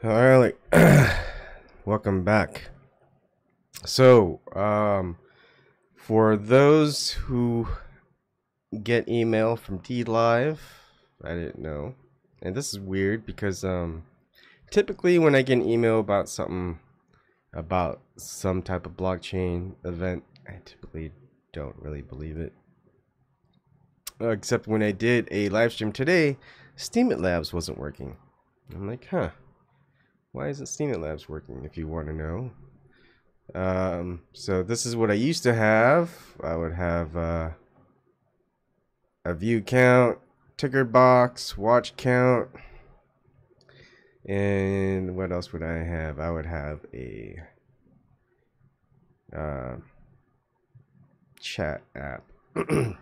All right, welcome back. So, for those who get email from DLive, I didn't know, and this is weird because typically when I get an email about something about some type of blockchain event, I typically don't really believe it. Except when I did a live stream today, Steem Labs wasn't working. I'm like, huh. Why isn't Steem Labs working, if you want to know? So this is what I used to have. I would have a view count, ticker box, watch count, and what else would I have? I would have a chat app. But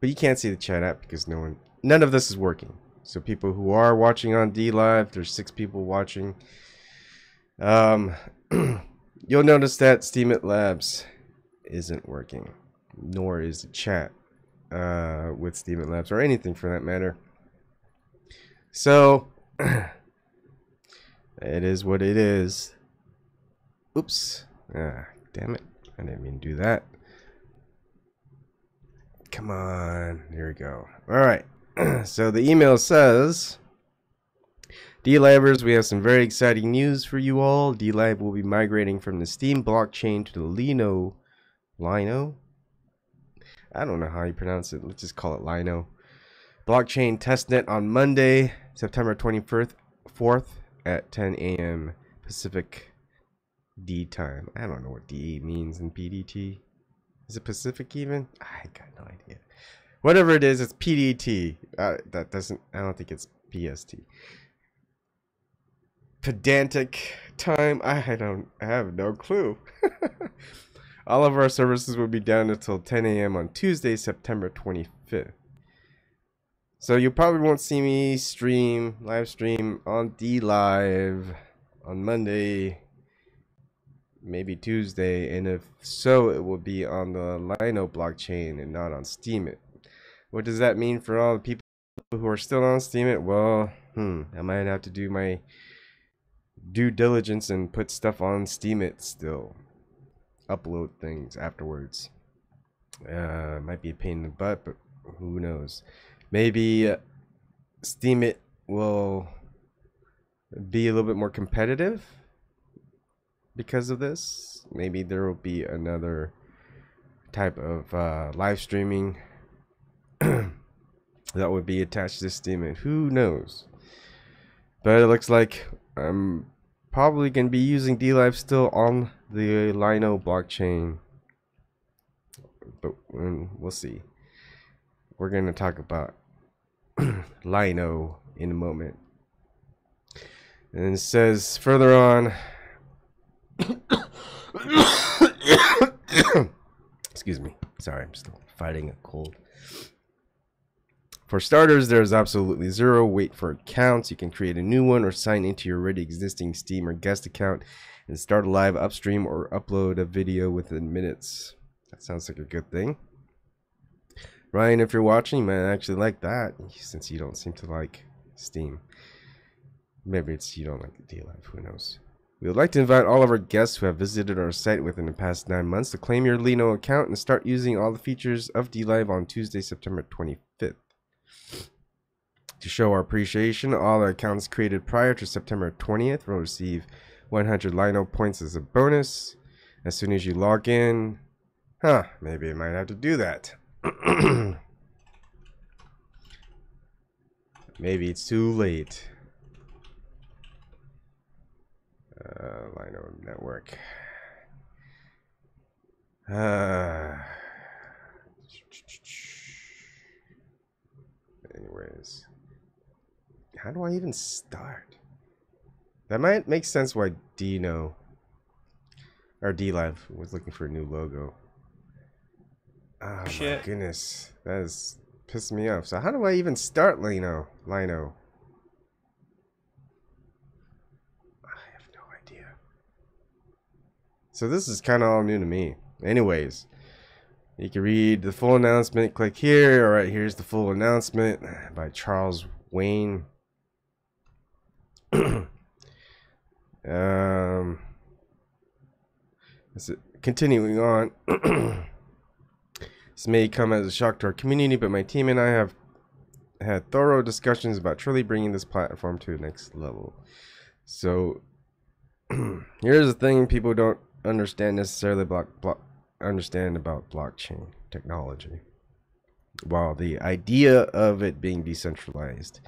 you can't see the chat app because none of this is working. So people who are watching on DLive, there's 6 people watching. You'll notice that Steem Labs isn't working, nor is the chat with Steem Labs or anything for that matter. So it is what it is. Oops. Damn it. I didn't mean to do that. Come on. There we go. All right. So the email says, DLivers, we have some very exciting news for you all. DLive will be migrating from the Steem blockchain to the Lino. I don't know how you pronounce it. Let's just call it Lino. Blockchain testnet on Monday, September 24th at 10 a.m. Pacific D time. I don't know what D means in PDT. Is it Pacific even? I got no idea. Whatever it is, it's PDT. I don't think it's PST. Pedantic time. I have no clue. All of our services will be down until 10 a.m. on Tuesday, September 25th. So you probably won't see me live stream on DLive on Monday, maybe Tuesday, and if so, it will be on the Lino blockchain and not on Steemit. What does that mean for all the people who are still on Steemit? Well, I might have to do my due diligence and put stuff on Steemit still. Upload things afterwards. Might be a pain in the butt, but who knows? Maybe Steemit will be a little bit more competitive because of this. Maybe there will be another type of live streaming that would be attached to Steemit. Who knows? But it looks like I'm probably going to be using DLive still on the Lino blockchain. But we'll see. We're going to talk about Lino in a moment. And it says further on, excuse me, sorry, I'm still fighting a cold. For starters, there's absolutely zero wait for accounts. You can create a new one or sign into your already existing Steem or guest account and start a live upstream or upload a video within minutes. That sounds like a good thing. Ryan, if you're watching, you might actually like that, since you don't seem to like Steem. Maybe it's you don't like the DLive, who knows. We would like to invite all of our guests who have visited our site within the past 9 months to claim your Lino account and start using all the features of DLive on Tuesday, September 25th. To show our appreciation, all our accounts created prior to September 20th will receive 100 Lino points as a bonus. As soon as you log in, maybe I might have to do that. Maybe it's too late. Lino network. Anyways, how do I even start? That might make sense why DLive was looking for a new logo. Oh my goodness, that is pissing me off. So how do I even start Lino? I have no idea. So this is kind of all new to me. Anyways, you can read the full announcement. Click here. All right, here's the full announcement by Charles Wayne. um, Continuing on. This may come as a shock to our community, but my team and I have had thorough discussions about truly bringing this platform to the next level. So here's the thing people don't understand necessarily understand about blockchain technology. While the idea of it being decentralized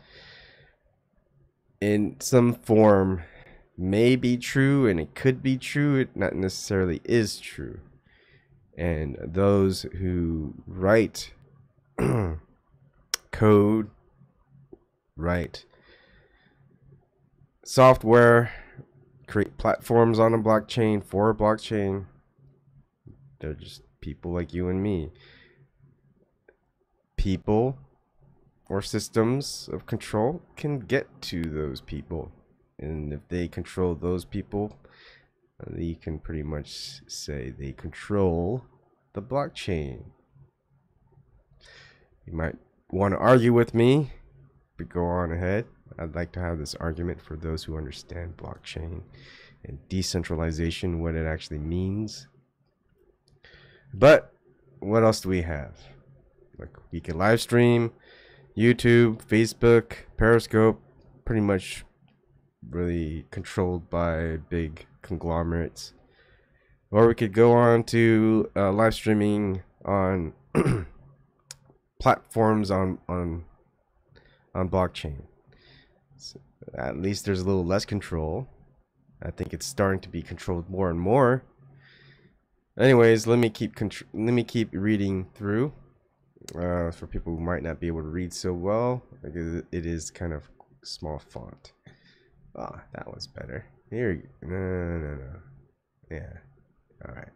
in some form may be true, and it could be true, it not necessarily is true. And those who write code, write software, create platforms on a blockchain for a blockchain, they're just people like you and me. People or systems of control can get to those people, and if they control those people, you can pretty much say they control the blockchain. You might want to argue with me, but go on ahead. I'd like to have this argument for those who understand blockchain and decentralization, what it actually means. But what else do we have? Like, we can live stream, YouTube, Facebook, Periscope, pretty much really controlled by big conglomerates. Or we could go on to live streaming on platforms on blockchain. So at least there's a little less control. I think it's starting to be controlled more and more. Anyways, let me keep reading through. For people who might not be able to read so well, because it is kind of small font. Ah, that was better. Here you go. No. Yeah. All right.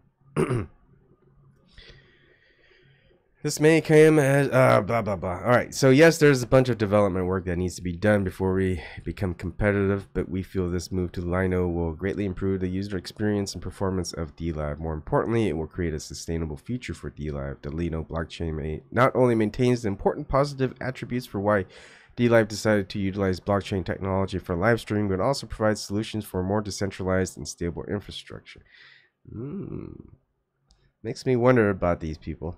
This may come as blah blah blah. All right. So yes, there's a bunch of development work that needs to be done before we become competitive, but we feel this move to Lino will greatly improve the user experience and performance of DLive. More importantly, it will create a sustainable future for DLive. The Lino blockchain not only maintains the important positive attributes for why DLive decided to utilize blockchain technology for live streaming, but also provides solutions for a more decentralized and stable infrastructure. Makes me wonder about these people.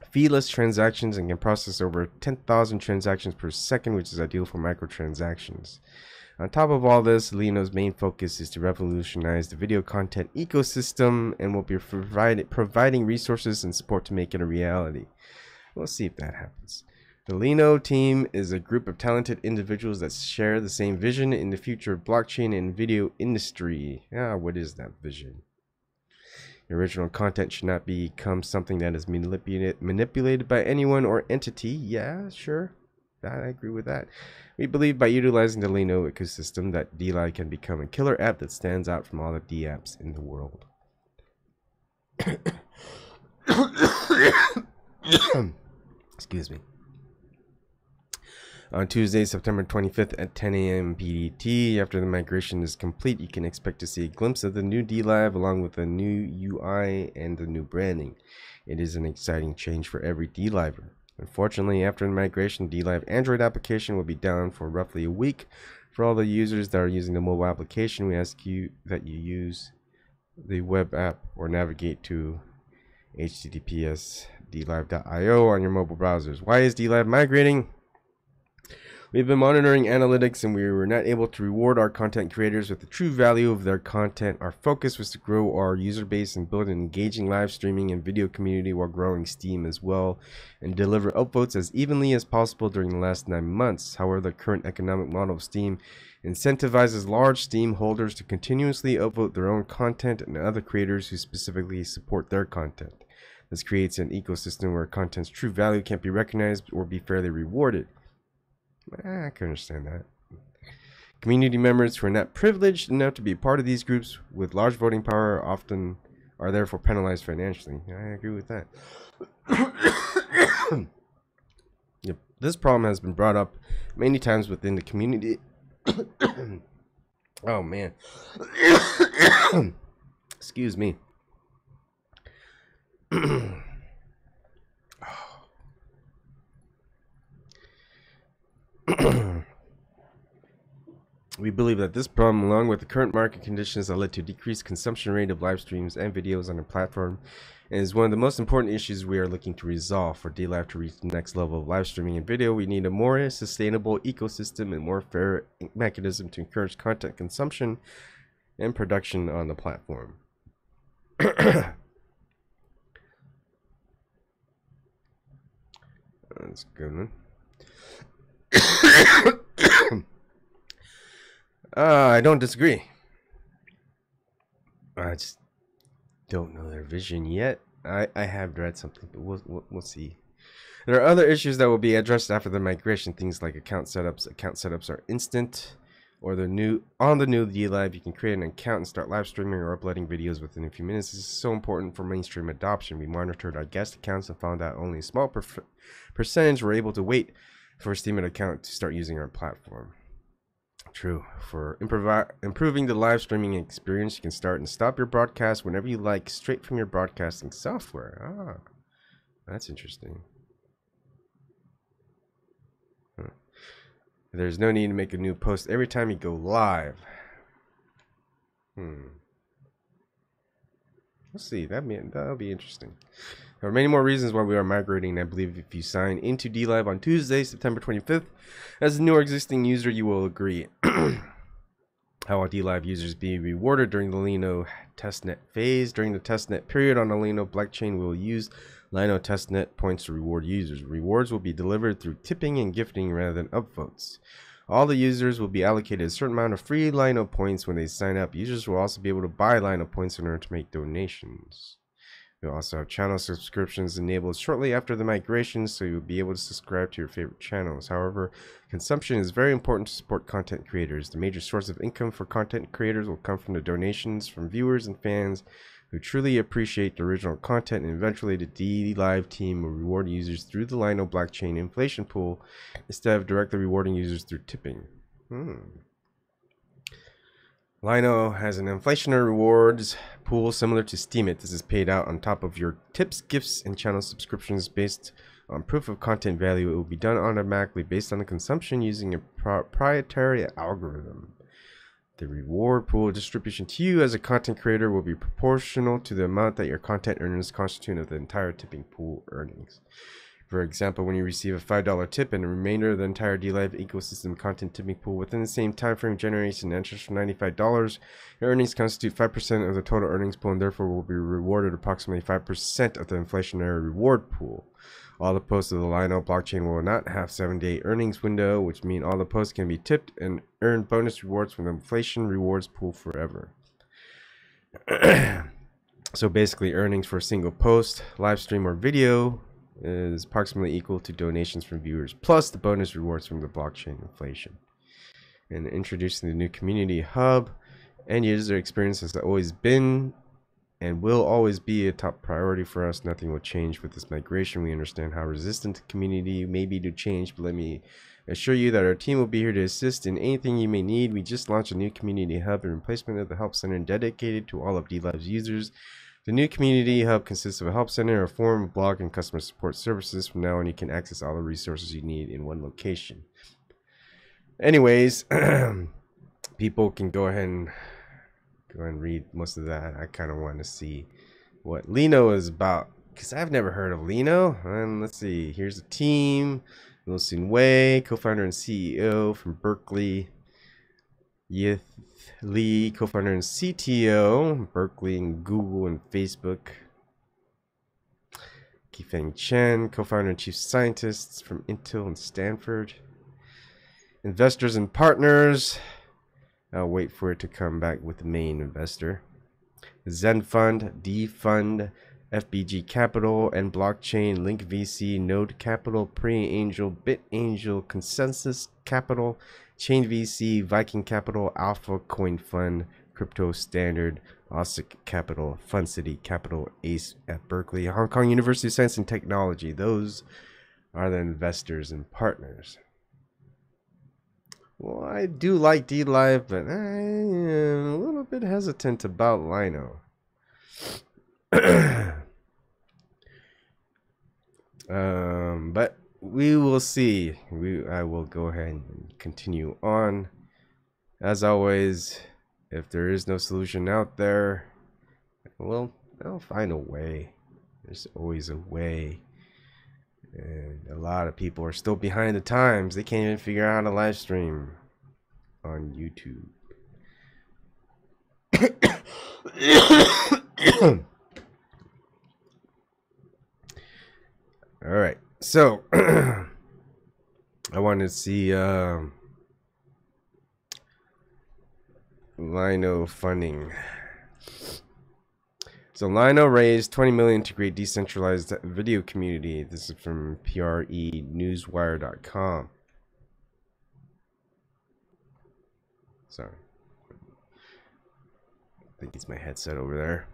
Feeless transactions and can process over 10,000 transactions per second, which is ideal for microtransactions. On top of all this, Lino's main focus is to revolutionize the video content ecosystem and will be providing resources and support to make it a reality. We'll see if that happens. The Lino team is a group of talented individuals that share the same vision in the future of blockchain and video industry. What is that vision? Original content should not become something that is manipulated by anyone or entity. Yeah, sure. I agree with that. We believe by utilizing the Lino ecosystem that DLive can become a killer app that stands out from all the D apps in the world. Excuse me. On Tuesday, September 25th at 10 a.m. PDT, after the migration is complete, you can expect to see a glimpse of the new DLive along with the new UI and the new branding. It is an exciting change for every DLiver. Unfortunately, after the migration, DLive Android application will be down for roughly a week. For all the users that are using the mobile application, we ask you that you use the web app or navigate to https://dlive.io on your mobile browsers. Why is DLive migrating? We've been monitoring analytics and we were not able to reward our content creators with the true value of their content. Our focus was to grow our user base and build an engaging live streaming and video community while growing Steem as well and deliver upvotes as evenly as possible during the last 9 months. However, the current economic model of Steem incentivizes large Steem holders to continuously upvote their own content and other creators who specifically support their content. This creates an ecosystem where content's true value can't be recognized or be fairly rewarded. I can understand that. Community members who are not privileged enough to be part of these groups with large voting power often are therefore penalized financially. I agree with that. Yep. This problem has been brought up many times within the community. Oh man. Excuse me. We believe that this problem, along with the current market conditions that led to a decreased consumption rate of live streams and videos on the platform, is one of the most important issues we are looking to resolve. For DLive to reach the next level of live streaming and video, we need a more sustainable ecosystem and more fair mechanism to encourage content consumption and production on the platform. That's good, man. I don't disagree. I just don't know their vision yet. I have read something, but we'll see. There are other issues that will be addressed after the migration. Things like account setups. Account setups are instant, or on the new DLive, you can create an account and start live streaming or uploading videos within a few minutes. This is so important for mainstream adoption. We monitored our guest accounts and found out only a small percentage were able to wait for a Steem account to start using our platform. True. For improving the live streaming experience, you can start and stop your broadcast whenever you like, straight from your broadcasting software. That's interesting. There's no need to make a new post every time you go live. We'll see. That'll be interesting. There are many more reasons why we are migrating. I believe if you sign into DLive on Tuesday, September 25th, as a new or existing user, you will agree. How will DLive users be rewarded during the Lino testnet phase? During the testnet period on the Lino blockchain, we will use Lino testnet points to reward users. Rewards will be delivered through tipping and gifting rather than upvotes. All the users will be allocated a certain amount of free Lino points when they sign up. Users will also be able to buy Lino points in order to make donations. We'll also have channel subscriptions enabled shortly after the migration, so you'll be able to subscribe to your favorite channels. However, consumption is very important to support content creators. The major source of income for content creators will come from the donations from viewers and fans who truly appreciate the original content, and eventually the DLive team will reward users through the Lino blockchain inflation pool instead of directly rewarding users through tipping. Lino has an inflationary rewards pool similar to Steem. This is paid out on top of your tips, gifts, and channel subscriptions based on proof of content value. It will be done automatically based on the consumption using a proprietary algorithm. The reward pool distribution to you as a content creator will be proportional to the amount that your content earnings constitute of the entire tipping pool earnings. For example, when you receive a $5 tip and the remainder of the entire DLive ecosystem content tipping pool within the same time frame generates an interest for $95, your earnings constitute 5% of the total earnings pool and therefore will be rewarded approximately 5% of the inflationary reward pool. All the posts of the Lino blockchain will not have 7-day earnings window, which means all the posts can be tipped and earn bonus rewards from the inflation rewards pool forever. So basically, earnings for a single post, live stream, or video is approximately equal to donations from viewers plus the bonus rewards from the blockchain inflation. And introducing the new community hub and user experience has always been and will always be a top priority for us. Nothing will change with this migration. We understand how resistant the community may be to change, but let me assure you that our team will be here to assist in anything you may need. We just launched a new community hub in replacement of the help center dedicated to all of DLive's users. The new community hub consists of a help center, a forum, blog, and customer support services. From now on, you can access all the resources you need in one location. Anyways, people can go ahead and read most of that. I kind of want to see what Lino is about, because I've never heard of Lino. And let's see, here's the team. Wilson Wei, co-founder and CEO from Berkeley. Yith Lee, co-founder and CTO, Berkeley and Google and Facebook. Qifeng Chen, co-founder and chief scientist from Intel and Stanford. Investors and partners. I'll wait for it to come back with the main investor. Zen Fund, D Fund, FBG Capital, and Blockchain, Link VC, Node Capital, Pre-Angel, BitAngel, Consensus Capital, Chain VC, Viking Capital, Alpha Coin Fund, Crypto Standard, OSIC Capital, Fun City Capital, ACE at Berkeley, Hong Kong University of Science and Technology. Those are the investors and partners. Well, I do like DLive, but I am a little bit hesitant about Lino. But we will see. I will go ahead and continue on As always, if there is no solution out there, well, I'll find a way. There's always a way. And a lot of people are still behind the times. They can't even figure out how to live stream on YouTube. All right, so I wanted to see Lino funding. So Lino raised 20 million to create decentralized video community. This is from PREnewswire.com. Sorry, I think it's my headset over there.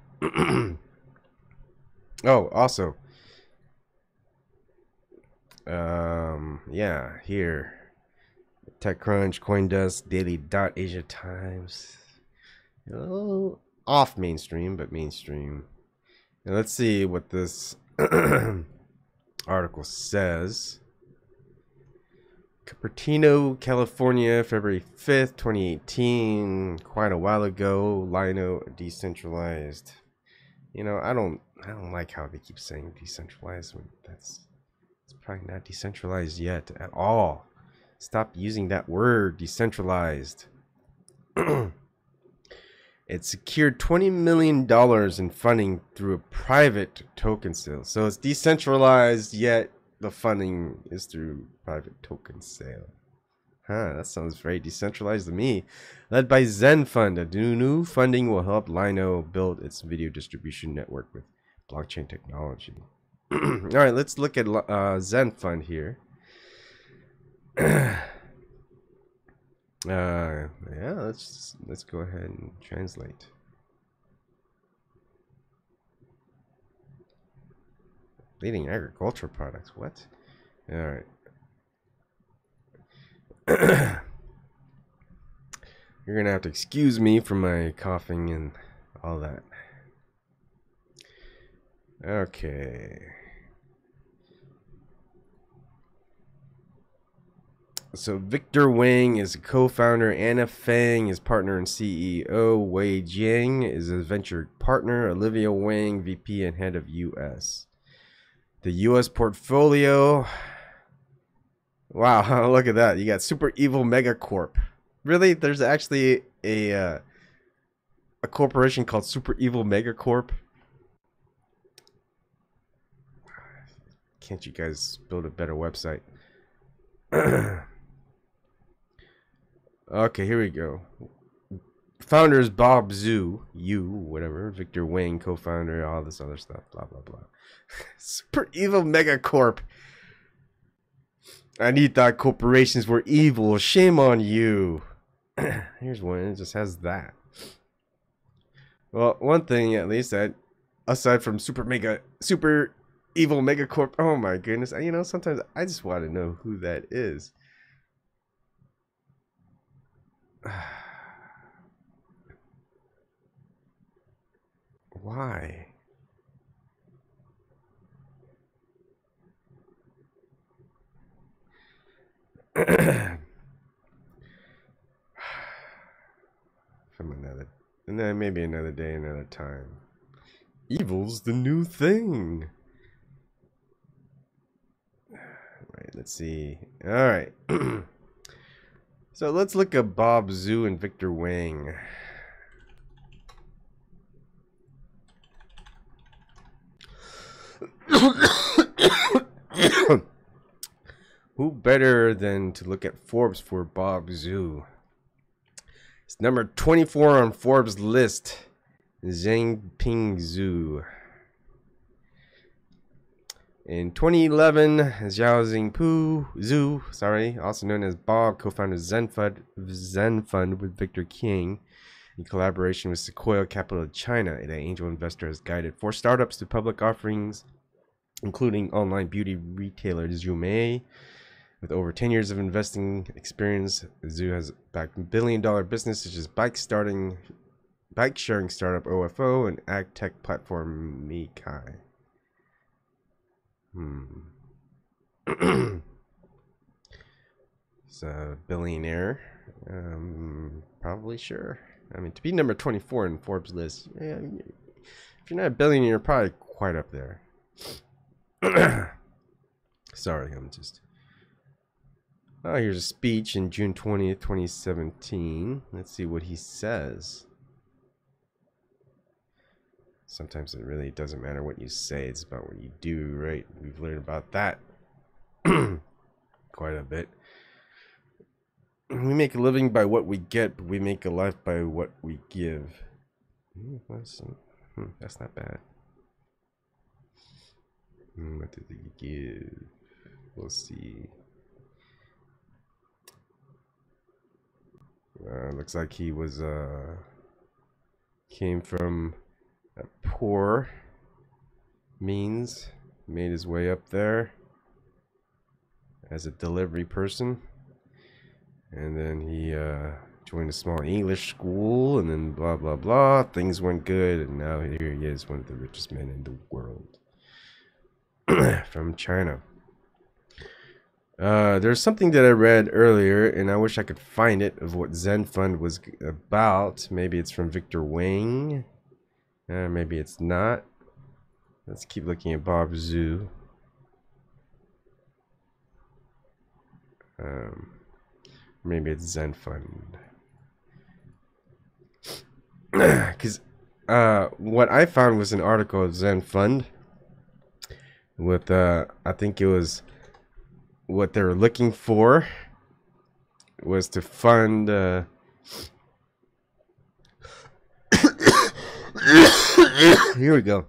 Oh, also, yeah, here, TechCrunch, CoinDesk, Daily Asia Times. Oh, off mainstream, but mainstream. And let's see what this article says. Cupertino, California, February 5th, 2018. Quite a while ago, Lino decentralized. You know, I don't like how they keep saying decentralized when it's probably not decentralized yet at all. Stop using that word, decentralized. It secured $20 million in funding through a private token sale. So it's decentralized, yet the funding is through private token sale. Huh, that sounds very decentralized to me. Led by Zen Fund, a new funding will help Lino build its video distribution network with blockchain technology. All right, let's look at Zen Fund here. Yeah, let's go ahead and translate. Leading agricultural products. What? All right. You're gonna have to excuse me for my coughing and all that. Okay. So Victor Wang is a co-founder. Anna Fang is partner and CEO. Wei Jiang is a venture partner. Olivia Wang, VP and head of US. The US portfolio. Wow, look at that. You got Super Evil Megacorp. Really? There's actually a corporation called Super Evil Megacorp? Can't you guys build a better website? Okay, here we go. Founders Bob Zhu, whatever, Victor Wang, co-founder, all this other stuff, blah blah blah. Super Evil Megacorp. I thought corporations were evil. Shame on you. Here's one. It just has that. Well, one thing at least that, aside from Super Evil Megacorp. Oh my goodness. You know, sometimes I just want to know who that is. Why? From another, and then maybe another day, another time. Evil's the new thing. Right, let's see. All right. So let's look at Bob Zhu and Victor Wang. Who better than to look at Forbes for Bob Zhu? It's number 24 on Forbes list. Zhangping Zhu. In 2011, Zhao Zhu, also known as Bob, co-founded Zen Fund with Victor King in collaboration with Sequoia Capital China. An angel investor has guided 4 startups to public offerings, including online beauty retailer Zhume. With over 10 years of investing experience, Zhu has backed billion-dollar businesses such as bike-sharing startup OFO and ag tech platform Mikai. He's a billionaire. Probably sure. I mean, to be number 24 in Forbes list, yeah, if you're not a billionaire, you're probably quite up there. Sorry, I'm just... Oh, here's a speech in June 20th, 2017. Let's see what he says. Sometimes it really doesn't matter what you say, it's about what you do, right? We've learned about that quite a bit. We make a living by what we get, but we make a life by what we give. That's not bad. What did he give? We'll see. Looks like he was came from a poor means, made his way up there as a delivery person, and then he joined a small English school, and then blah blah blah, things went good, and now here he is, one of the richest men in the world. From China. There's something that I read earlier, and I wish I could find it, of what Zen Fund was about. Maybe it's from Victor Wang. Maybe it's not. Let's keep looking at Bob Zhu. Maybe it's Zen Fund. Because what I found was an article of Zen Fund with, I think it was, what they were looking for was to fund here we go.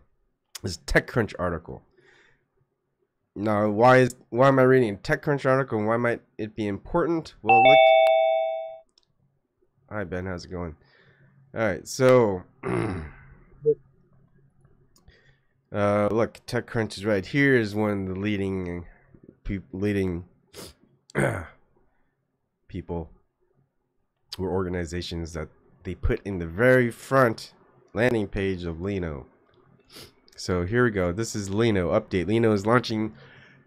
This TechCrunch article. Now, why am I reading a TechCrunch article, and why might it be important? Well, look. Hi Ben, how's it going? All right, so look, TechCrunch is right here. Is one of the leading people or organizations that they put in the very front landing page of Lino. So here we go. This is Lino update. Lino is launching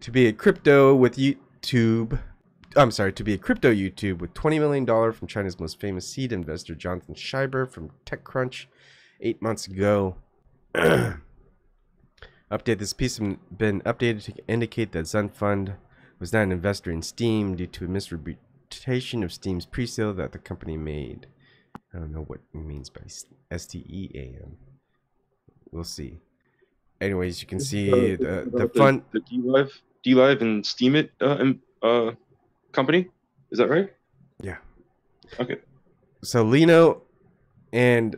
to be a crypto with YouTube. I'm sorry, to be a crypto YouTube with $20 million from China's most famous seed investor, Jonathan Schreiber from TechCrunch 8 months ago. Update. This piece has been updated to indicate that Zen Fund was not an investor in Steem due to a misrepresentation of Steem's presale that the company made. I don't know what it means by STEAM. We'll see. Anyways, you can see the fund. The DLive and Steem it company. Is that right? Yeah. Okay. So Lino and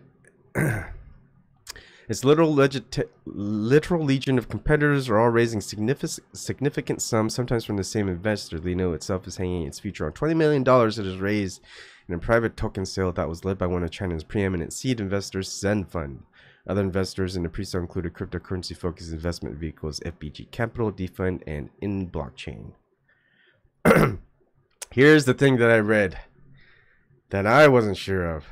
its literal legion of competitors are all raising significant sums, sometimes from the same investor. Lino itself is hanging its future on $20 million that is raised in a private token sale that was led by one of China's preeminent seed investors, Zen Fund. Other investors in the pre-sale included cryptocurrency-focused investment vehicles FBG Capital, DFund, and In Blockchain. Here's the thing that I read that I wasn't sure of.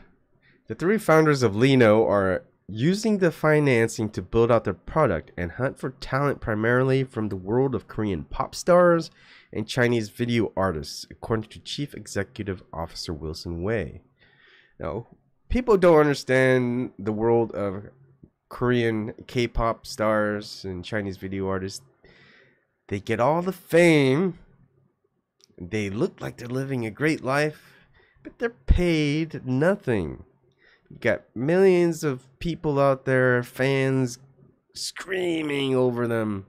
The three founders of Lino are using the financing to build out their product and hunt for talent primarily from the world of Korean pop stars and Chinese video artists, according to Chief Executive Officer Wilson Wei. Now, people don't understand the world of Korean K-pop stars and Chinese video artists. They get all the fame. They look like they're living a great life, but they're paid nothing. You got millions of people out there, fans screaming over them,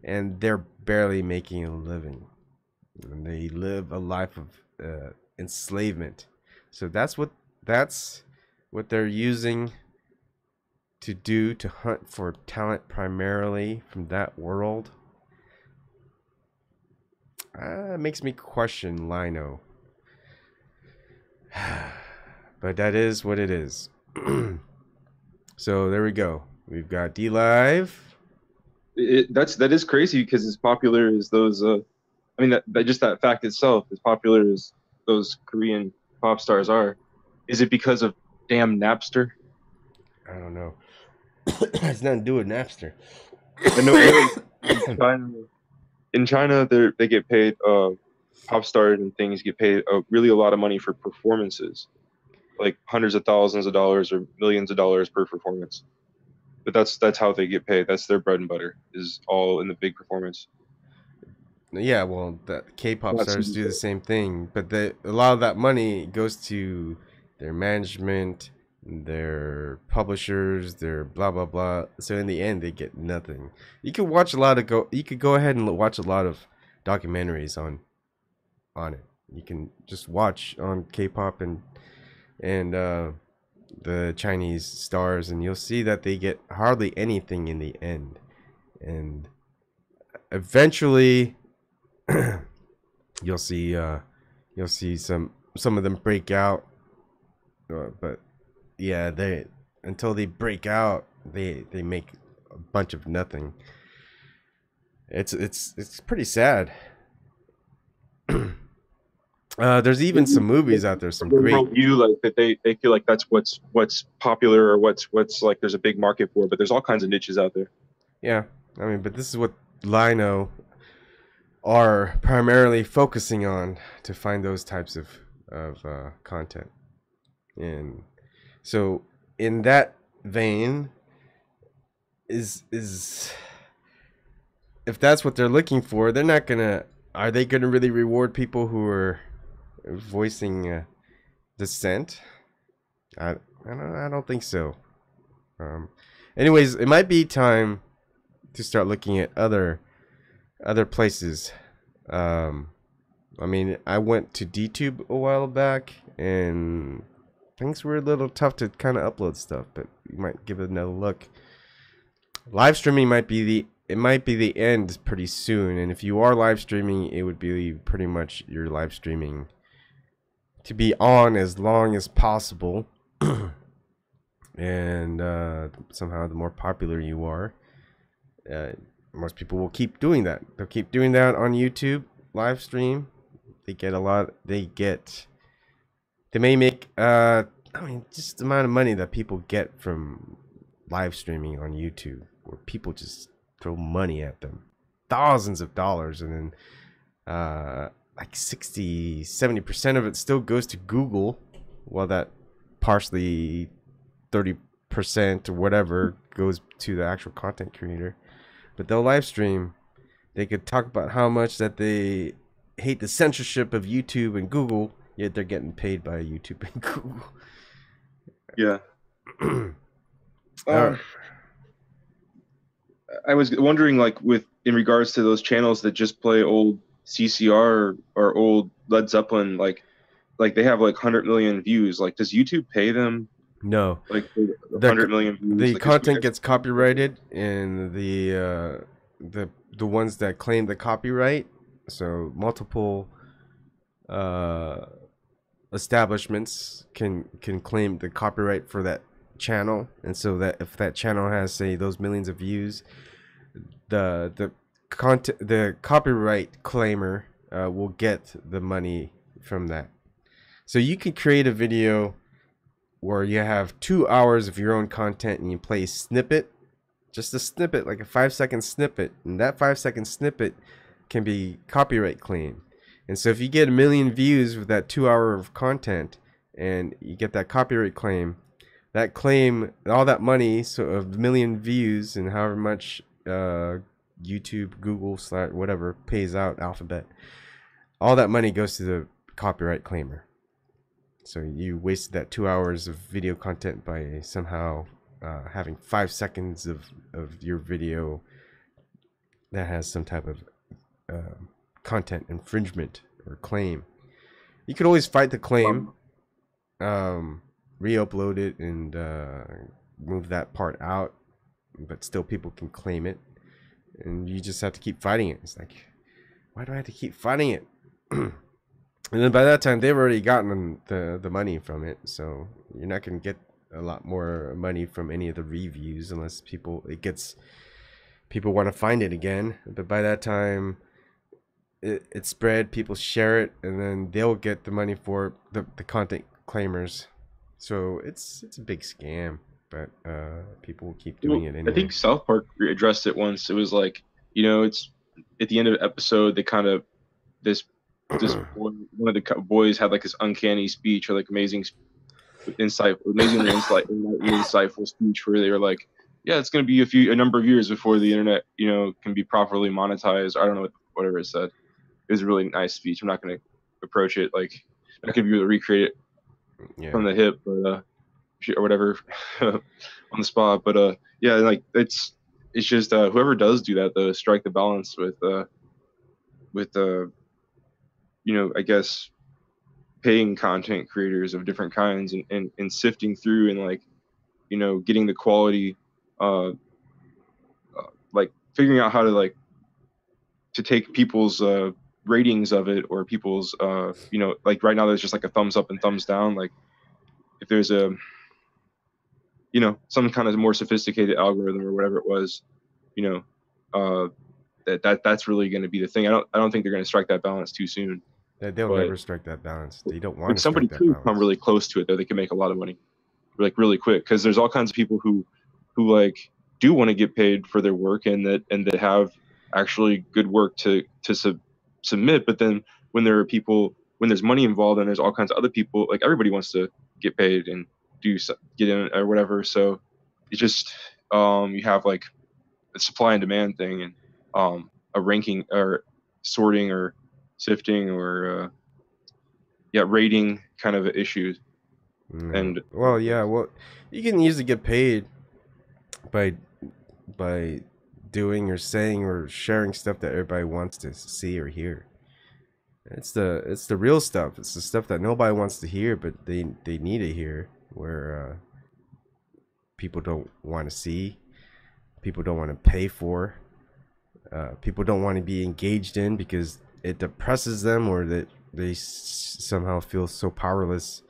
and they're barely making a living. And they live a life of enslavement. So that's what they're using to do, to hunt for talent primarily from that world. It makes me question Lino. But that is what it is. So there we go. We've got DLive. That is crazy because as popular as those I mean that just that fact itself, as popular as those Korean pop stars are, is it because of damn Napster? I don't know. It's nothing to do with Napster. I know in China they get paid pop stars and things get paid really a lot of money for performances, like hundreds of thousands of dollars or millions of dollars per performance. But that's how they get paid. That's their bread and butter, is all in the big performance. Yeah, well, the K-pop Not stars single do the player. same thing, but a lot of that money goes to their management, their publishers, their blah blah blah. So in the end, they get nothing. You could watch a lot of You could go ahead and watch a lot of documentaries on it. You can just watch on K-pop and the Chinese stars, and you'll see that they get hardly anything in the end. And eventually, you'll see some of them break out, but yeah, they until they break out, they make a bunch of nothing. It's pretty sad. There's even some movies out there, some Their great. worldview, like that they feel like that's what's popular or what's like there's a big market for, but there's all kinds of niches out there. Yeah, I mean, but this is what Lino are primarily focusing on, to find those types of content. And so in that vein, is if that's what they're looking for, they're not gonna are they gonna really reward people who are voicing dissent? I don't think so. um Anyways, it might be time to start looking at other places. um I mean, I went to DTube a while back, and things were a little tough to kind of upload stuff, but you might give it another look. Live streaming might be the end pretty soon, and if you are live streaming, it would be pretty much your live streaming to be on as long as possible. And somehow the more popular you are, uh, most people will keep doing that. They'll keep doing that on YouTube live stream. They get a lot. They may make I mean, just the amount of money that people get from live streaming on YouTube, where people just throw money at them, thousands of dollars, and then like 60-70% of it still goes to Google, while that partially 30% or whatever goes to the actual content creator. But they'll live stream. They could talk about how much that they hate the censorship of YouTube and Google, yet they're getting paid by YouTube and Google. Yeah. All right. I was wondering, like, with in regards to those channels that just play old CCR or old Led Zeppelin, like they have like 100 million views. Like, does YouTube pay them No, like for the 100 million views? the Like, content gets copyrighted, and the ones that claim the copyright, so multiple uh establishments can claim the copyright for that channel. And so that if that channel has, say, those millions of views, the copyright claimer will get the money from that. So you can create a video where you have 2 hours of your own content, and you play a snippet, just a snippet, like a 5-second snippet, and that 5-second snippet can be copyright claimed. And so if you get 1 million views with that 2 hour of content, and you get that copyright claim, all that money, so of 1 million views and however much YouTube, Google, whatever pays out, Alphabet, all that money goes to the copyright claimer. So you wasted that 2 hours of video content by somehow having 5 seconds of your video that has some type of content infringement or claim. You could always fight the claim, re-upload it, and move that part out, but still people can claim it, and you just have to keep fighting it. It's like, why do I have to keep fighting it? And then by that time, they've already gotten the money from it, so you're not going to get a lot more money from any of the reviews unless people want to find it again. But by that time, it's spread, people share it, and then they'll get the money for the content claimers. So it's a big scam, but people will keep doing it anyway. I think South Park addressed it once. It was like, it's at the end of the episode, they kind of this this boy, one of the boys had like this uncanny speech or like amazingly insightful speech where they were like, yeah, it's going to be a number of years before the internet, can be properly monetized. I don't know whatever it said. It was a really nice speech. I'm not going to approach it like I'm not going to be able to recreate it from the hip, but or whatever on the spot. But yeah, like it's just whoever does do that though, strike the balance with I guess paying content creators of different kinds and sifting through and like getting the quality, like figuring out how to like to take people's ratings of it or people's like right now there's just like a thumbs up and thumbs down. Like if there's a some kind of more sophisticated algorithm or whatever it was, that's really going to be the thing. I don't think they're going to strike that balance too soon. They'll never strike that balance. They don't want to. Somebody could come really close to it though. They can make a lot of money, like really quick, because there's all kinds of people who like do want to get paid for their work and that have actually good work to submit. But then when there's money involved and there's all kinds of other people, like everybody wants to get paid and get in or whatever. So it's just you have like a supply and demand thing and a ranking or sorting or sifting or rating kind of issues. And well, you can usually get paid by doing or saying or sharing stuff that everybody wants to see or hear. It's the real stuff. It's the stuff that nobody wants to hear, but they need to hear. Where people don't want to see, people don't want to pay for, people don't want to be engaged in because it depresses them, or that they somehow feel so powerless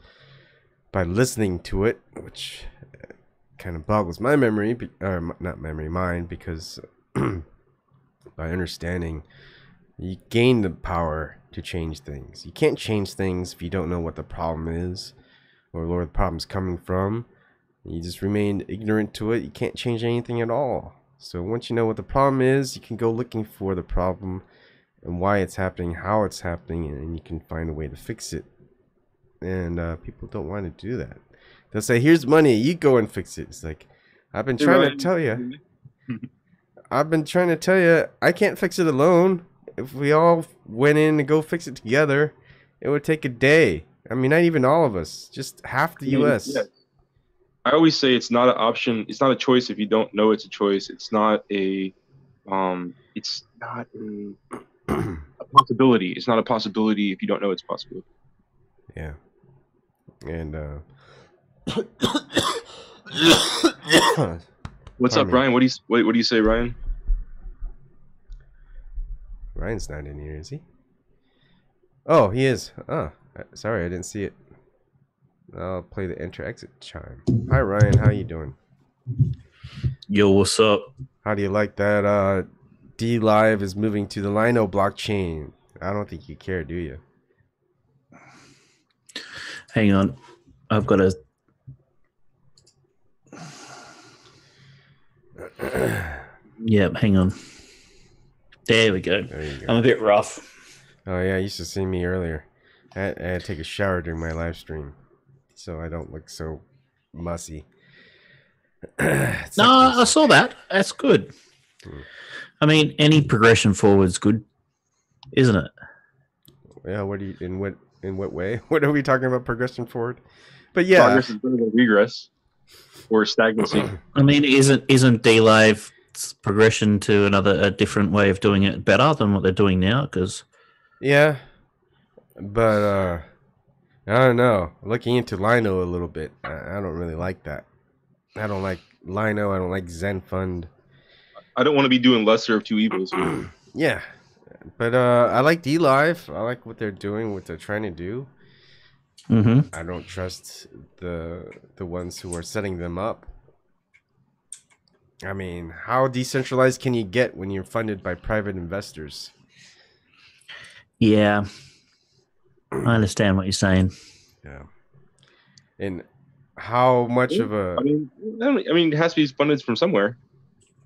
by listening to it, which kind of boggles my mind, because by understanding, you gain the power to change things. You can't change things if you don't know what the problem is or where the problem's coming from. You just remain ignorant to it. You can't change anything at all. So once you know what the problem is, you can go looking for the problem and why it's happening, how it's happening, and you can find a way to fix it. And people don't want to do that. They'll say, here's money, you go and fix it. It's like, I've been trying to tell you. I can't fix it alone. If we all went in to go fix it together, it would take a day. I mean, not even all of us, just half the U.S. Yeah. I always say it's not an option. It's not a choice if you don't know it's a choice. It's not a possibility. It's not a possibility if you don't know it's possible. Yeah. And what's up, Ryan? What do you say, Ryan? Ryan's not in here, is he? Oh, he is. Oh, sorry, I didn't see it. I'll play the enter-exit chime. Hi, Ryan. How you doing? Yo, what's up? How do you like that DLive is moving to the Lino blockchain? I don't think you care, do you? Hang on. I've got a... Yep, hang on. There we go. There you go. I'm a bit rough. Oh, yeah, you used to see me earlier. I had to take a shower during my live stream, so I don't look so mussy. I saw that. That's good. I mean, any progression forward is good, isn't it? Yeah. In what way? What are we talking about? Progression forward? But yeah, progress is better than regress or stagnancy. I mean, isn't DLive progression to a different way of doing it better than what they're doing now? Because yeah, but I don't know. Looking into Lino a little bit, I don't really like that. I don't like Lino. I don't like Zen Fund. I don't want to be doing lesser of two evils. Yeah, but I like DLive. I like what they're doing, what they're trying to do. Mm-hmm. I don't trust the ones who are setting them up. I mean, how decentralized can you get when you're funded by private investors? Yeah, I understand what you're saying. Yeah, and how much of a? I mean, it has to be funded from somewhere.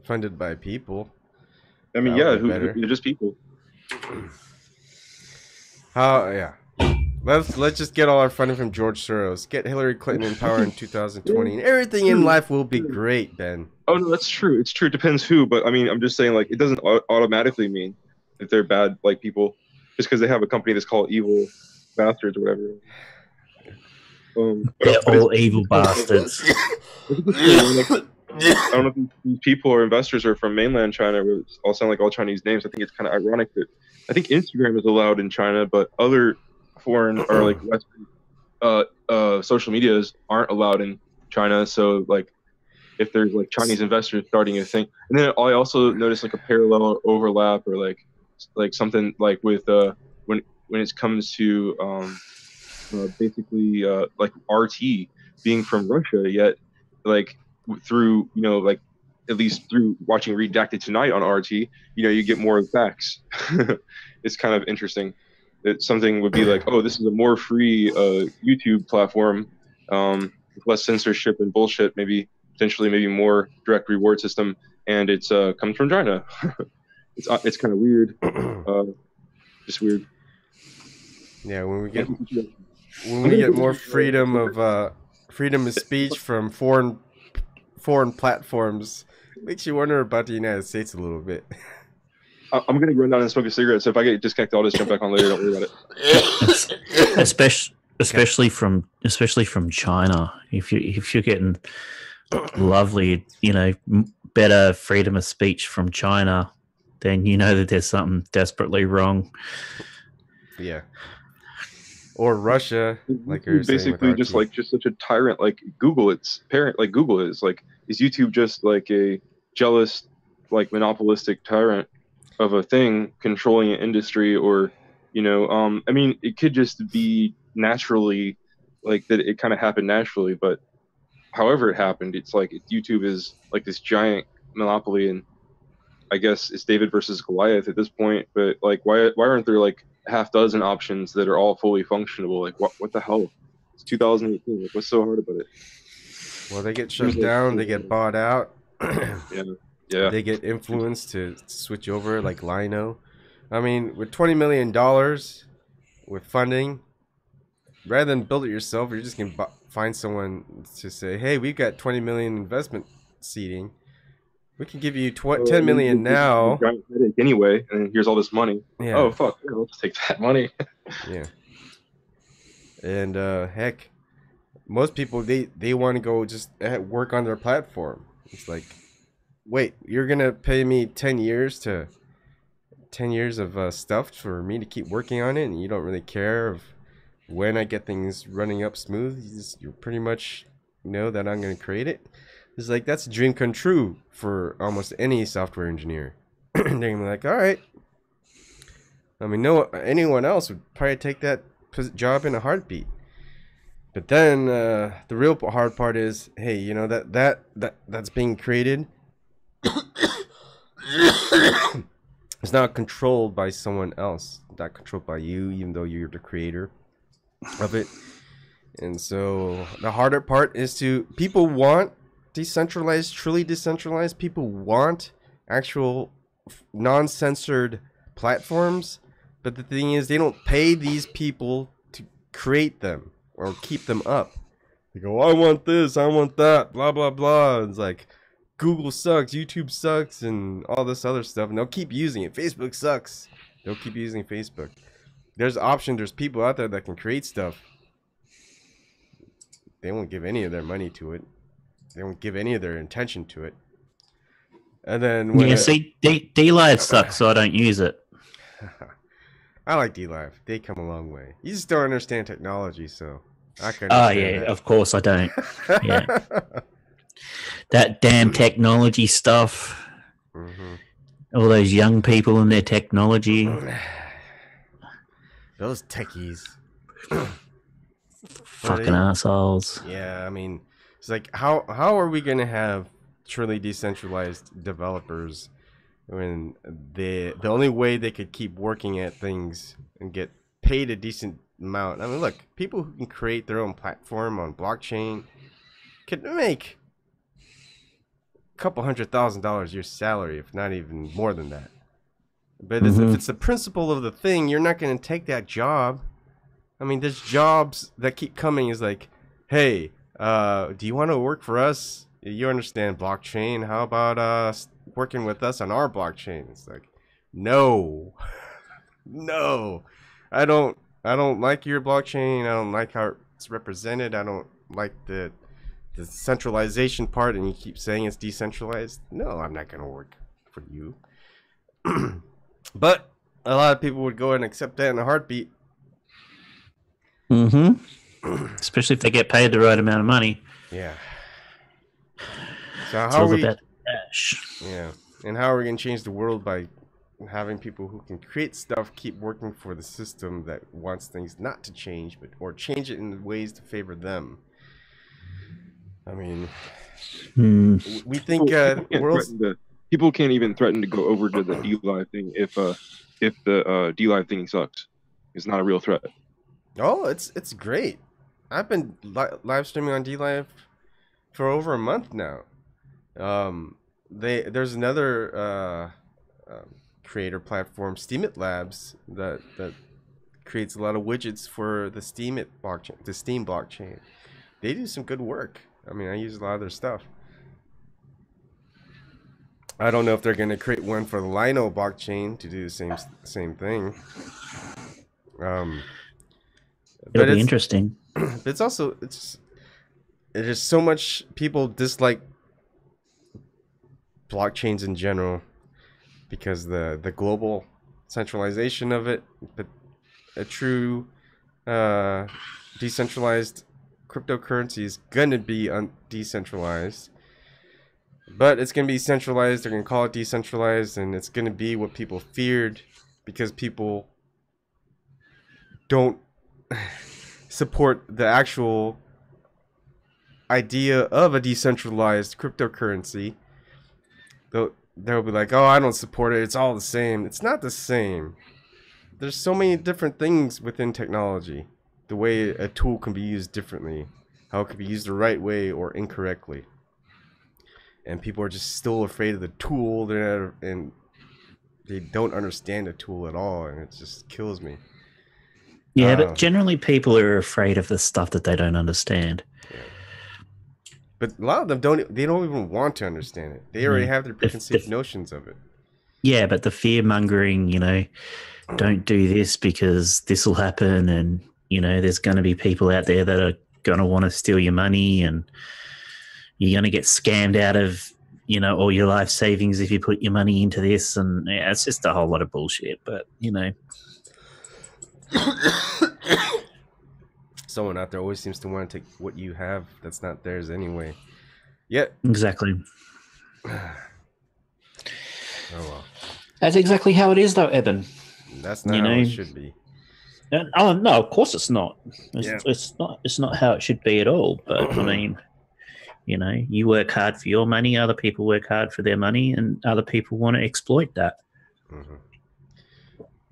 Funded by people. I mean, yeah, they're just people. How? Yeah. Let's just get all our funding from George Soros. Get Hillary Clinton in power in 2020, and everything in life will be great, Ben. Oh no, that's true. It's true. It depends who, but I mean, I'm just saying, like, it doesn't automatically mean that they're bad, like, people, just because they have a company that's called Evil Bastards or whatever. They're But all evil bastards. I don't know if these people or investors are from mainland China. It all sound like all Chinese names. I think it's kind of ironic that I think Instagram is allowed in China, but other foreign or like Western social medias aren't allowed in China. So like, if there's like Chinese investors starting a thing, and then I also noticed like a parallel overlap or like something like with when it comes to basically like RT being from Russia, yet like through like at least through watching Redacted Tonight on RT, you get more facts. It's kind of interesting that something would be like, oh, this is a more free YouTube platform, with less censorship and bullshit, maybe potentially maybe more direct reward system, and it's comes from China. It's kind of weird, just weird. Yeah, when we get more freedom of speech from foreign platforms, makes you wonder about the United States a little bit. I'm gonna run down and smoke a cigarette. So if I get disconnected, I'll just jump back on later. Don't worry about it. Especially from China. If you're getting lovely, better freedom of speech from China, then you know that there's something desperately wrong. Yeah. Or Russia, like you're basically just such a tyrant, like Google. Its parent, like Google is YouTube just like a jealous, like monopolistic tyrant of a thing controlling an industry, or I mean, it could just be naturally like that. It kind of happened naturally, but however it happened, it's like YouTube is like this giant monopoly, and I guess it's David versus Goliath at this point. But like, why aren't there like half dozen options that are all fully functional? Like, what the hell? It's 2018. Like, what's so hard about it? Well, they get shut down. They get bought out. Yeah. They get influenced to switch over, like Lino. I mean, with $20 million with funding, rather than build it yourself, you're just gonna find someone to say, "Hey, we've got 20 million investment seeding. We can give you 10 million now." Anyway, and here's all this money. Yeah. Oh fuck! Yeah, let's take that money. Yeah. And heck, most people they want to go just work on their platform. It's like, wait, you're gonna pay me 10 years of stuff for me to keep working on it, and you don't really care of when I get things running up smooth. You pretty much know that I'm gonna create it. It's like, that's a dream come true for almost any software engineer. They're gonna be like, all right. I mean, anyone else would probably take that job in a heartbeat. But then the real hard part is, hey, that's being created. It's not controlled by someone else. Not controlled by you, even though you're the creator of it. And so the harder part is people want decentralized, truly decentralized. People want actual non-censored platforms. But the thing is, they don't pay these people to create them or keep them up. They go, I want this, I want that, blah, blah, blah. It's like, Google sucks, YouTube sucks, and all this other stuff. And they'll keep using it. Facebook sucks. They'll keep using Facebook. There's options. There's people out there that can create stuff. They won't give any of their money to it. They won't give any of their intention to it. And then when DLive sucks, so I don't use it. I like DLive. They come a long way. You just don't understand technology, so I can. Oh yeah, that. Of course I don't. Yeah, that damn technology stuff. Mm-hmm. All those young people and their technology. Those techies. Fucking assholes. Yeah, I mean, it's like, how are we gonna have truly decentralized developers when the only way they could keep working at things and get paid a decent amount? I mean, look, people who can create their own platform on blockchain could make a couple $100,000 your salary, if not even more than that. But if it's the principle of the thing, you're not going to take that job. I mean, there's jobs that keep coming. Is like, hey, do you want to work for us? You understand blockchain? How about working with us on our blockchain? It's like, no, no, I don't like your blockchain. I don't like how it's represented. I don't like the centralization part. And you keep saying it's decentralized. No, I'm not going to work for you. But a lot of people would go and accept that in a heartbeat. Especially if they get paid the right amount of money. Yeah. So it's all about cash. Yeah. And how are we going to change the world by having people who can create stuff keep working for the system that wants things not to change, or change it in ways to favor them? I mean, we think people can't even threaten to go over to the DLive thing if the DLive thing sucks. It's not a real threat. Oh, it's great. I've been live streaming on DLive for over a month now. There's another creator platform, Steem Labs, that creates a lot of widgets for the Steem blockchain. They do some good work. I mean, I use a lot of their stuff. I don't know if they're going to create one for the Lino blockchain to do the same thing. It'll be interesting. It's also there's so much people dislike blockchains in general because the global centralization of it, but a true decentralized cryptocurrency is gonna be decentralized. But it's going to be centralized. They're going to call it decentralized, and it's going to be what people feared because people don't support the actual idea of a decentralized cryptocurrency. They'll be like, oh, I don't support it. It's all the same. It's not the same. There's so many different things within technology. The way a tool can be used differently. How it can be used the right way or incorrectly. And people are just still afraid of the tool, and they don't understand the tool at all, and it just kills me. Yeah, but generally people are afraid of the stuff that they don't understand. Yeah. But a lot of them don't even want to understand it. They already have their preconceived notions of it. Yeah, but the fear-mongering, don't do this because this will happen, and, there's going to be people out there that are going to want to steal your money, and you're going to get scammed out of, all your life savings if you put your money into this. And yeah, it's just a whole lot of bullshit. But, Someone out there always seems to want to take what you have that's not theirs anyway. Yeah. Exactly. Oh, well. That's exactly how it is, though, Eben. That's not how it should be. Oh, no, of course it's not. It's not how it should be at all. But, I mean... you work hard for your money, other people work hard for their money, and other people want to exploit that. Mm-hmm.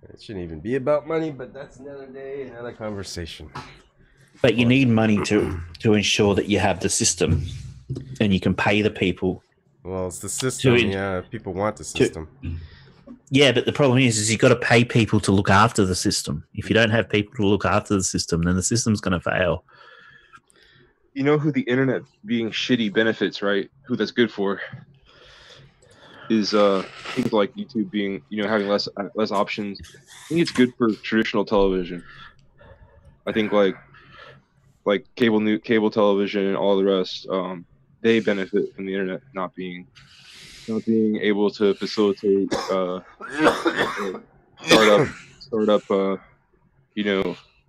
It shouldn't even be about money, but that's another day, another conversation. But you need money to ensure that you have the system and you can pay the people. Well, it's the system, people want the system. Yeah, but the problem is you've got to pay people to look after the system. If you don't have people to look after the system, then the system's going to fail. You know who the internet being shitty benefits, right? Who that's good for is things like YouTube being, having less options. I think it's good for traditional television. I think like cable television and all the rest, they benefit from the internet not being able to facilitate startup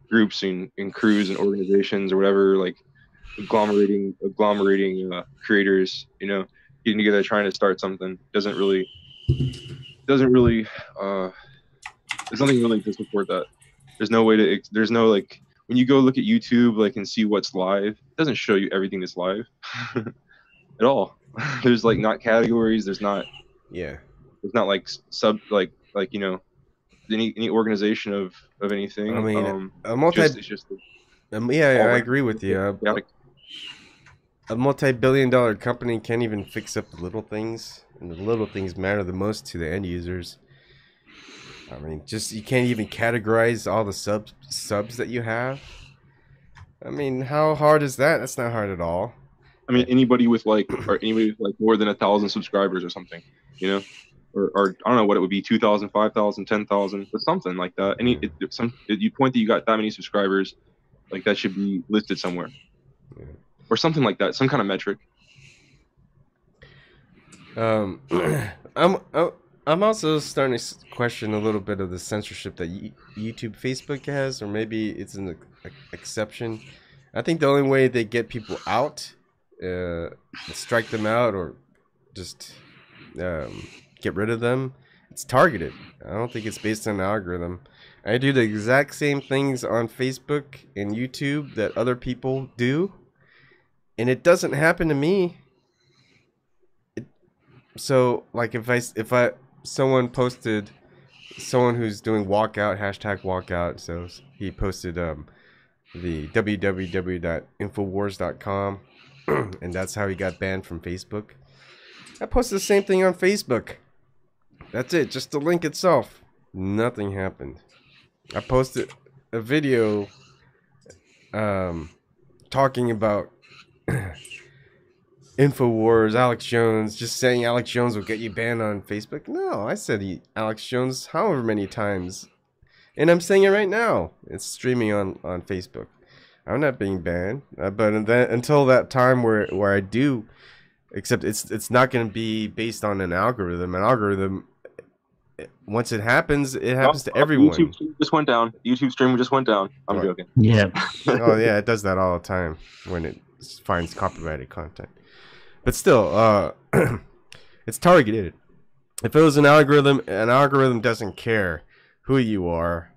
groups and crews and organizations or whatever, like agglomerating creators, getting together trying to start something doesn't really there's nothing really to support that. There's no like when you go look at YouTube and see what's live, it doesn't show you everything that's live at all. There's not categories, there's not like sub any organization of anything. I mean, I agree with you. A multi-billion-dollar company can't even fix up the little things, and the little things matter the most to the end users. I mean, just you can't even categorize all the subs that you have. I mean, how hard is that? That's not hard at all. I mean, anybody with like more than 1,000 subscribers or something, you know, or I don't know what it would be, 2,000, 5,000, 10,000, but something like that. You point that you got that many subscribers, like that should be listed somewhere, or something like that, some kind of metric. I'm also starting to question a little bit of the censorship that YouTube, Facebook has, or maybe it's an exception. I think the only way they get people out, strike them out, or just get rid of them, it's targeted. I don't think it's based on an algorithm. I do the exact same things on Facebook and YouTube that other people do, and it doesn't happen to me. So, like, if someone posted, someone who's doing walkout, #walkout, so he posted the www.infowars.com, and that's how he got banned from Facebook. I posted the same thing on Facebook. That's it, just the link itself. Nothing happened. I posted a video talking about Infowars, Alex Jones, just saying Alex Jones will get you banned on Facebook. No, I said Alex Jones however many times. And I'm saying it right now. It's streaming on Facebook. I'm not being banned. But until that time where I do, except it's not going to be based on an algorithm. An algorithm, once it happens to everyone. YouTube stream just went down. YouTube stream just went down. I'm joking. Yeah. Oh, yeah, it does that all the time when it finds copyrighted content. But still, it's targeted. If it was an algorithm doesn't care who you are,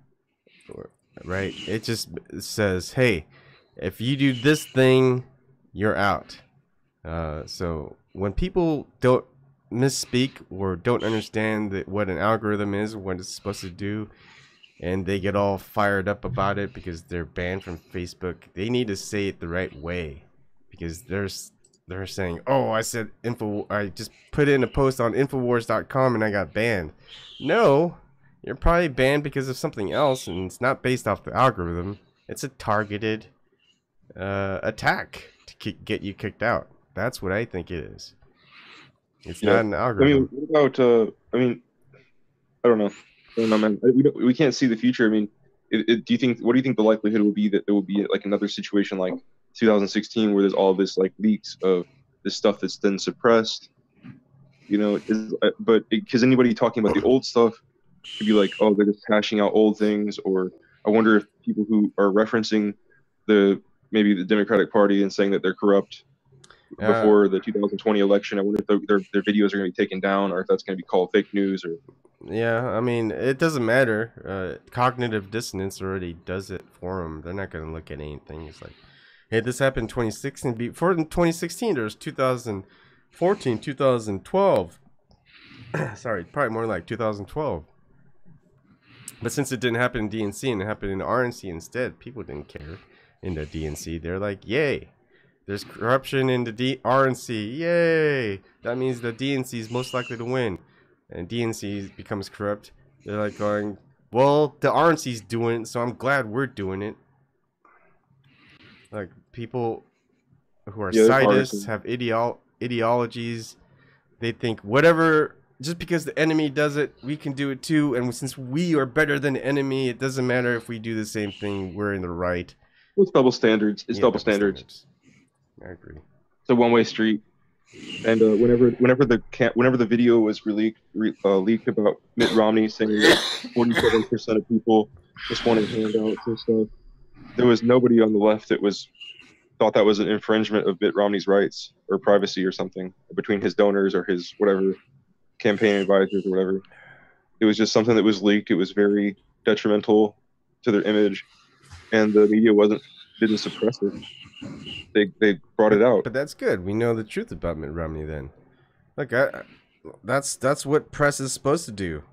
right? It just says, hey, if you do this thing, you're out. So when people don't misspeak or don't understand what an algorithm is, what it's supposed to do, and they get all fired up about it because they're banned from Facebook, they need to say it the right way, because they're saying, oh, I just put in a post on Infowars.com and I got banned. No, you're probably banned because of something else, and it's not based off the algorithm. It's a targeted attack to get you kicked out. That's what I think it is. It's not an algorithm. I mean, what about, I don't know, man. We can't see the future. I mean, what do you think the likelihood will be that there will be like another situation like 2016 where there's all this like leaks of this stuff that's then suppressed, you know? But because anybody talking about the old stuff could be like, oh, they're just hashing out old things, or I wonder if people who are referencing maybe the Democratic Party and saying that they're corrupt before the 2020 election, I wonder if their videos are going to be taken down, or if that's going to be called fake news. Or yeah, I mean, it doesn't matter. Cognitive dissonance already does it for them. They're not going to look at anything. It's like, hey, this happened in 2016. Before in 2016, there was 2014, 2012. Sorry, probably more like 2012. But since it didn't happen in DNC and it happened in RNC instead, people didn't care in the DNC. They're like, yay, there's corruption in the RNC. Yay. That means the DNC is most likely to win. And DNC becomes corrupt. They're like going, well, the RNC's doing it, so I'm glad we're doing it. Like, people who are scientists have ideologies. They think whatever, just because the enemy does it, we can do it too. And since we are better than the enemy, it doesn't matter if we do the same thing. We're in the right. It's double standards. It's double standards. I agree. It's a one-way street. And whenever the video was leaked about Mitt Romney saying that 47% of people just wanted handouts and stuff, there was nobody on the left that thought that was an infringement of Mitt Romney's rights or privacy or something between his donors or his whatever campaign advisors or whatever. It was just something that was leaked. It was very detrimental to their image, and the media didn't suppress it. They brought it out. But that's good. We know the truth about Mitt Romney then. Like, that's what press is supposed to do.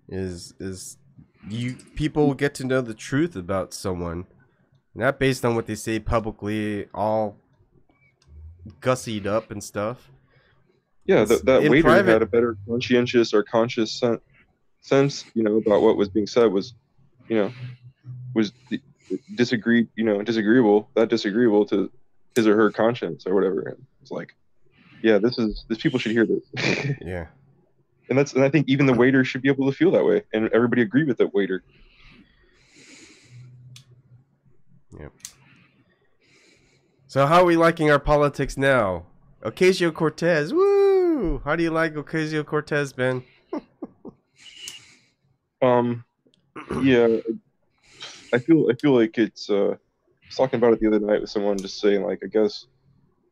Is people get to know the truth about someone, not based on what they say publicly, all gussied up and stuff. Yeah, that waiter had a better conscientious or conscious sense, about what was being said was, was disagreeable to his or her conscience or whatever. And it's like, yeah, this people should hear this. Yeah. And I think even the waiter should be able to feel that way, and everybody agree with that waiter. Yep. So how are we liking our politics now? Ocasio-Cortez, woo! How do you like Ocasio-Cortez, Ben? Yeah, I feel like it's. I was talking about it the other night with someone, just saying, like, I guess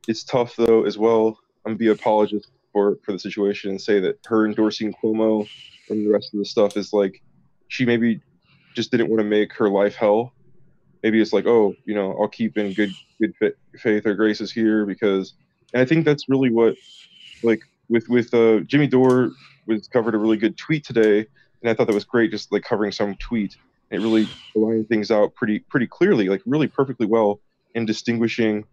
it's tough though as well. I'm gonna be an apologist for the situation and say that her endorsing Cuomo and the rest of the stuff is like, she maybe just didn't want to make her life hell. Maybe it's like, oh, I'll keep in good faith or graces here because, and I think that's really what, like, with Jimmy Dore was covered a really good tweet today, and I thought that was great, just like covering some tweet. It really aligned things out pretty clearly, like really perfectly well in distinguishing,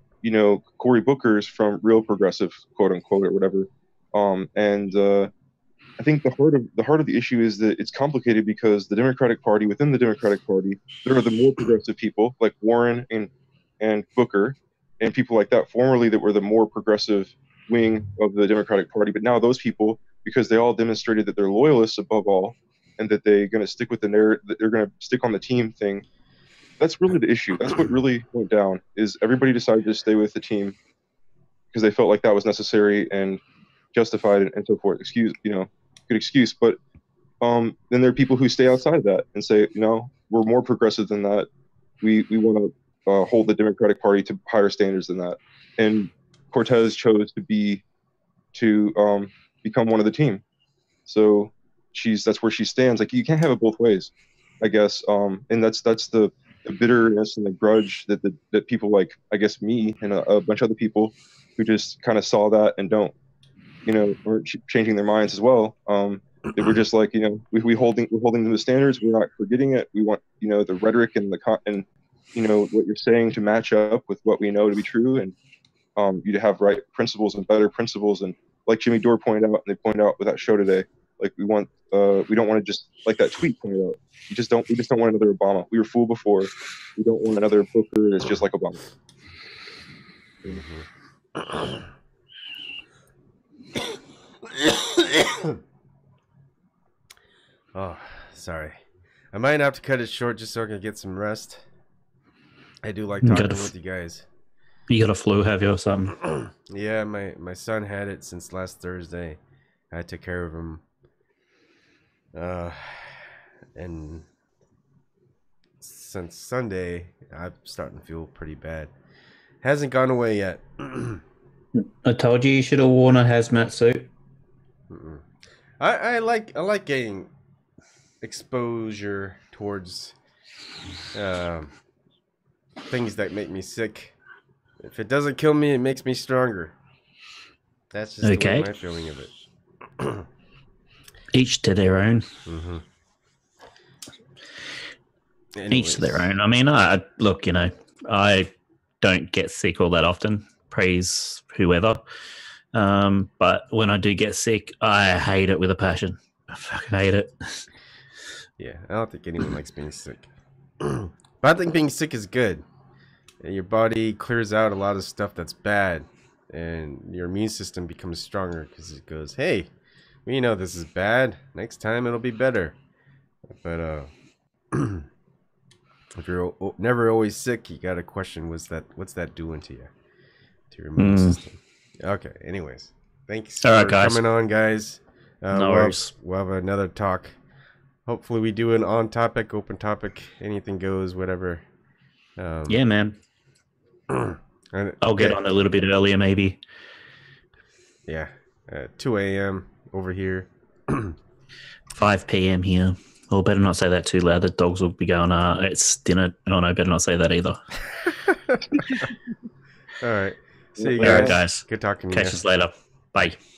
Cory Booker's from real progressive, quote unquote, or whatever. I think the heart of the issue is that it's complicated because the Democratic Party, within the Democratic Party, there are the more progressive people like Warren and Booker and people like that formerly that were the more progressive wing of the Democratic Party. But now those people, because they all demonstrated that they're loyalists above all, and that they're going to stick with the narrative, that they're going to stick on the team thing. That's really the issue. That's what really went down. Is everybody decided to stay with the team because they felt like that was necessary and justified and so forth. Good excuse. But then there are people who stay outside of that and say, we're more progressive than that. We want to hold the Democratic Party to higher standards than that. And Cortez chose to become one of the team. So that's where she stands. Like, you can't have it both ways, I guess. And that's the bitterness and the grudge that people like, I guess, me and a bunch of other people who just kind of saw that and don't, weren't changing their minds as well. They were just like, we're holding them to standards. We're not forgetting it. We want, the rhetoric and what you're saying to match up with what we know to be true, and you to have right principles and better principles. And like Jimmy Dore pointed out, and they pointed out with that show today, like we don't want to just, like that tweet pointed out, we just don't want another Obama. We were fooled before. We don't want another Booker that's just like Obama. Oh, sorry. I might have to cut it short just so I can get some rest. I do like talking with you guys. You got a flu, have you, or something? Yeah, my son had it since last Thursday. I took care of him. And since Sunday, I'm starting to feel pretty bad. Hasn't gone away yet. I told you should have worn a hazmat suit. I like getting exposure towards things that make me sick. If it doesn't kill me, it makes me stronger. That's just the way my feeling of it. Each to their own. Anyways. Each to their own. I mean, I don't get sick all that often. Praise whoever. But when I do get sick, I hate it with a passion. I fucking hate it. Yeah, I don't think anyone likes being sick. But I think being sick is good. Your body clears out a lot of stuff that's bad, and your immune system becomes stronger because it goes, hey, we know this is bad. Next time it'll be better. But if you're never always sick, you gotta question what's that doing to you, to your immune system. Okay. Anyways, thanks for coming on, guys. No worries. We'll have another talk. Hopefully, we do an on-topic, open topic, anything goes, whatever. Yeah, man. I'll get on a little bit earlier, maybe. Yeah, 2 a.m. over here. 5 p.m. here. Oh, better not say that too loud. The dogs will be going, it's dinner. Oh, no, better not say that either. All right. See you guys. All right, guys. Good talking to you. Catch us later. Bye.